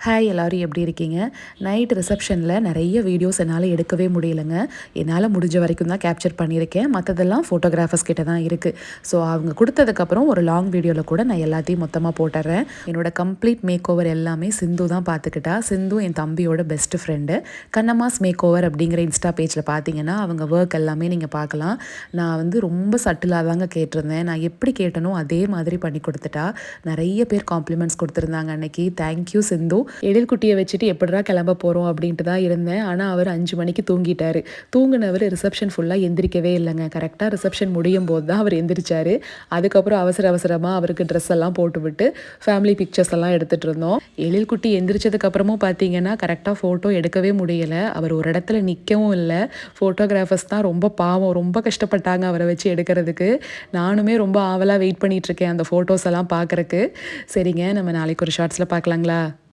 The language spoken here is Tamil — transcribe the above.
ஹாய் எல்லாரும் எப்படி இருக்கீங்க? நைட் ரிசப்ஷனில் நிறைய வீடியோஸ் என்னால் எடுக்கவே முடியலைங்க. என்னால் முடிஞ்ச வரைக்கும் தான் கேப்சர் பண்ணியிருக்கேன். மற்றதெல்லாம் ஃபோட்டோகிராஃபர்ஸ் கிட்ட தான் இருக்குது. ஸோ அவங்க கொடுத்ததுக்கப்புறம் ஒரு லாங் வீடியோவில் கூட நான் எல்லாத்தையும் மொத்தமாக போட்டுறேன். என்னோட கம்ப்ளீட் மேக் ஓவர் எல்லாமே சிந்து தான் பார்த்துக்கிட்டா. சிந்து என் தம்பியோட பெஸ்ட் ஃப்ரெண்டு. கண்ணம்மாஸ் மேக் ஓவர் அப்படிங்கிற இன்ஸ்டா பேஜில் பார்த்தீங்கன்னா அவங்க ஒர்க் எல்லாமே நீங்கள் பார்க்கலாம். நான் வந்து ரொம்ப சட்டிலாக தாங்க கேட்டிருந்தேன். நான் எப்படி கேட்டனோ அதே மாதிரி பண்ணி கொடுத்துட்டா. நிறைய பேர் காம்ப்ளிமெண்ட்ஸ் கொடுத்துருந்தாங்க அன்னைக்கு. தேங்க்யூ சிந்து. எழில்குட்டியை வச்சுட்டு எப்படிடா கிளம்ப போகிறோம் அப்படின்ட்டு தான் இருந்தேன். ஆனால் அவர் 5 மணிக்கு தூங்கிட்டார். தூங்கினவர் ரிசப்ஷன் ஃபுல்லாக எந்திரிக்கவே இல்லைங்க. கரெக்டாக ரிசப்ஷன் முடியும் போது தான் அவர் எந்திரிச்சார். அதுக்கப்புறம் அவசரமாக அவருக்கு ட்ரெஸ் எல்லாம் போட்டு விட்டு ஃபேமிலி பிக்சர்ஸ் எல்லாம் எடுத்துகிட்டு இருந்தோம். எழில்குட்டி எந்திரிச்சதுக்கப்புறமும் பார்த்தீங்கன்னா கரெக்டாக ஃபோட்டோ எடுக்கவே முடியலை. அவர் ஒரு இடத்துல நிற்கவும் இல்லை. ஃபோட்டோகிராஃபர்ஸ் தான் ரொம்ப பாவம், ரொம்ப கஷ்டப்பட்டாங்க அவரை வச்சு எடுக்கிறதுக்கு. நானுமே ரொம்ப ஆவலாக வெயிட் பண்ணிகிட்ருக்கேன் அந்த ஃபோட்டோஸ் எல்லாம் பார்க்குறக்கு. சரிங்க, நம்ம நாளைக்கு ஒரு ஷார்ட்ஸில் பார்க்கலாங்களா?